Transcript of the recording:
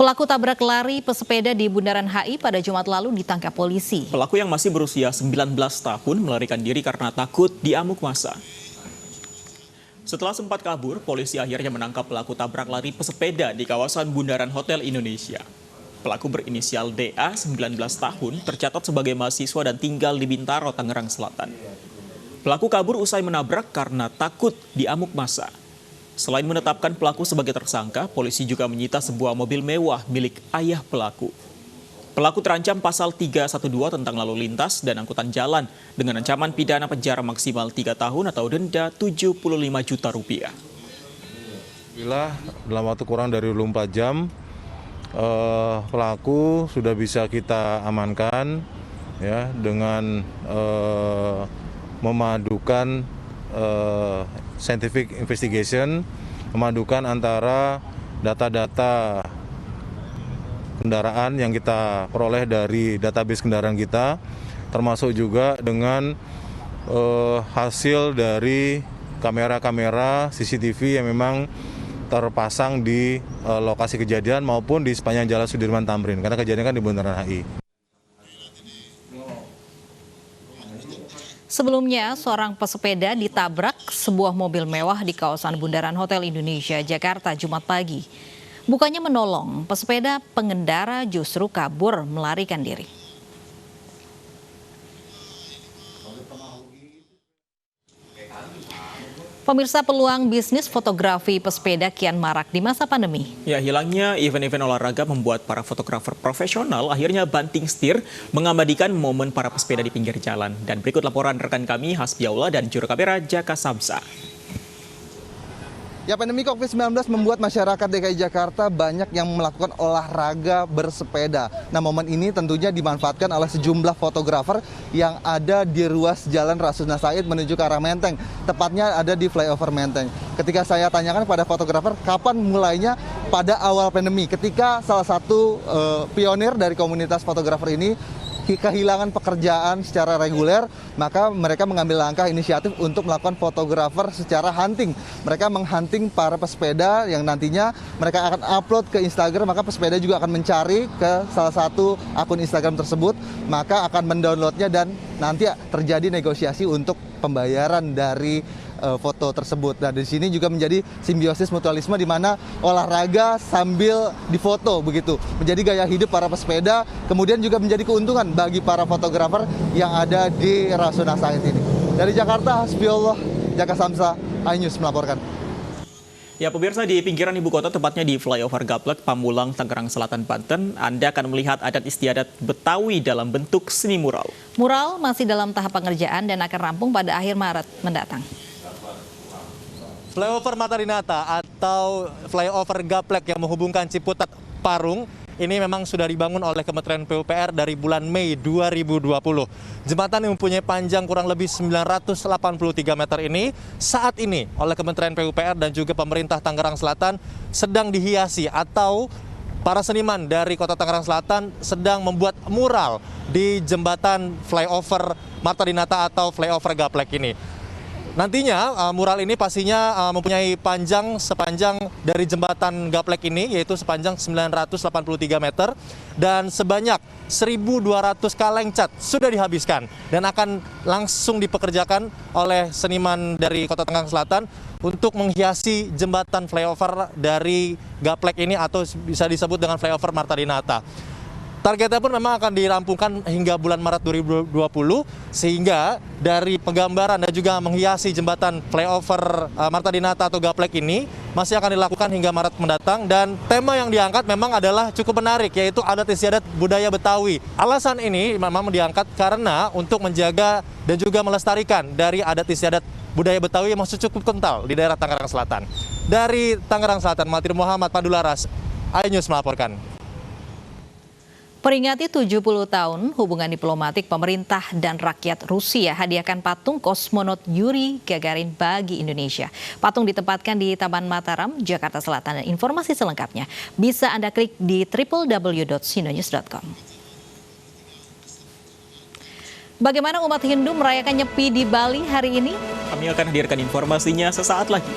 Pelaku tabrak lari pesepeda di Bundaran HI pada Jumat lalu ditangkap polisi. Pelaku yang masih berusia 19 tahun melarikan diri karena takut diamuk massa. Setelah sempat kabur, polisi akhirnya menangkap pelaku tabrak lari pesepeda di kawasan Bundaran Hotel Indonesia. Pelaku berinisial DA, 19 tahun, tercatat sebagai mahasiswa dan tinggal di Bintaro, Tangerang Selatan. Pelaku kabur usai menabrak karena takut diamuk massa. Selain menetapkan pelaku sebagai tersangka, polisi juga menyita sebuah mobil mewah milik ayah pelaku. Pelaku terancam pasal 312 tentang lalu lintas dan angkutan jalan dengan ancaman pidana penjara maksimal 3 tahun atau denda 75 juta rupiah. Bila dalam waktu kurang dari 24 jam, pelaku sudah bisa kita amankan ya dengan memadukan scientific investigation, memadukan antara data-data kendaraan yang kita peroleh dari database kendaraan kita, termasuk juga dengan hasil dari kamera-kamera CCTV yang memang terpasang di lokasi kejadian maupun di sepanjang Jalan Sudirman Tamrin, karena kejadian kan di Bundaran HI. Sebelumnya, seorang pesepeda ditabrak sebuah mobil mewah di kawasan Bundaran Hotel Indonesia, Jakarta, Jumat pagi. Bukannya menolong, pesepeda pengendara justru kabur melarikan diri. Pemirsa, peluang bisnis fotografi pesepeda kian marak di masa pandemi. Ya, hilangnya event-event olahraga membuat para fotografer profesional akhirnya banting setir mengabadikan momen para pesepeda di pinggir jalan. Dan berikut laporan rekan kami Hasbiaullah dan juru kamera Jaka Samsa. Ya, pandemi COVID-19 membuat masyarakat DKI Jakarta banyak yang melakukan olahraga bersepeda. Nah, momen ini tentunya dimanfaatkan oleh sejumlah fotografer yang ada di ruas Jalan Rasuna Said menuju ke arah Menteng. Tepatnya ada di flyover Menteng. Ketika saya tanyakan pada fotografer kapan mulainya, pada awal pandemi, ketika salah satu pionir dari komunitas fotografer ini kehilangan pekerjaan secara reguler, maka mereka mengambil langkah inisiatif untuk melakukan fotografer secara hunting. Mereka menghunting para pesepeda yang nantinya mereka akan upload ke Instagram, maka pesepeda juga akan mencari ke salah satu akun Instagram tersebut, maka akan mendownloadnya dan nanti terjadi negosiasi untuk pembayaran dari foto tersebut. Nah, di sini juga menjadi simbiosis mutualisme di mana olahraga sambil difoto begitu. Menjadi gaya hidup para pesepeda, kemudian juga menjadi keuntungan bagi para fotografer yang ada di Rasuna Said ini. Dari Jakarta, Hasbiaullah, Jaka Samsa, iNews melaporkan. Ya, pemirsa, di pinggiran ibu kota, tepatnya di flyover Gaplek, Pamulang, Tangerang Selatan, Banten, Anda akan melihat adat istiadat Betawi dalam bentuk seni mural. Mural masih dalam tahap pengerjaan dan akan rampung pada akhir Maret mendatang. Flyover Martadinata atau flyover Gaplek yang menghubungkan Ciputat Parung ini memang sudah dibangun oleh Kementerian PUPR dari bulan Mei 2020. Jembatan yang mempunyai panjang kurang lebih 983 meter ini saat ini oleh Kementerian PUPR dan juga pemerintah Tangerang Selatan sedang dihiasi atau para seniman dari Kota Tangerang Selatan sedang membuat mural di jembatan flyover Martadinata atau flyover Gaplek ini. Nantinya mural ini pastinya mempunyai panjang sepanjang dari jembatan Gaplek ini, yaitu sepanjang 983 meter dan sebanyak 1.200 kaleng cat sudah dihabiskan dan akan langsung dipekerjakan oleh seniman dari Kota Tangerang Selatan untuk menghiasi jembatan flyover dari Gaplek ini atau bisa disebut dengan flyover Martadinata. Targetnya pun memang akan dirampungkan hingga bulan Maret 2020, sehingga dari penggambaran dan juga menghiasi jembatan flyover Martadinata atau Gaplek ini masih akan dilakukan hingga Maret mendatang. Dan tema yang diangkat memang adalah cukup menarik, yaitu adat istiadat budaya Betawi. Alasan ini memang diangkat karena untuk menjaga dan juga melestarikan dari adat istiadat budaya Betawi yang masih cukup kental di daerah Tangerang Selatan. Dari Tangerang Selatan, Mahathir Muhammad Padularas, iNews melaporkan. Peringati 70 tahun hubungan diplomatik pemerintah dan rakyat Rusia hadiahkan patung kosmonot Yuri Gagarin bagi Indonesia. Patung ditempatkan di Taman Mataram, Jakarta Selatan. Dan informasi selengkapnya bisa Anda klik di www.sinonews.com. Bagaimana umat Hindu merayakan Nyepi di Bali hari ini? Kami akan hadirkan informasinya sesaat lagi.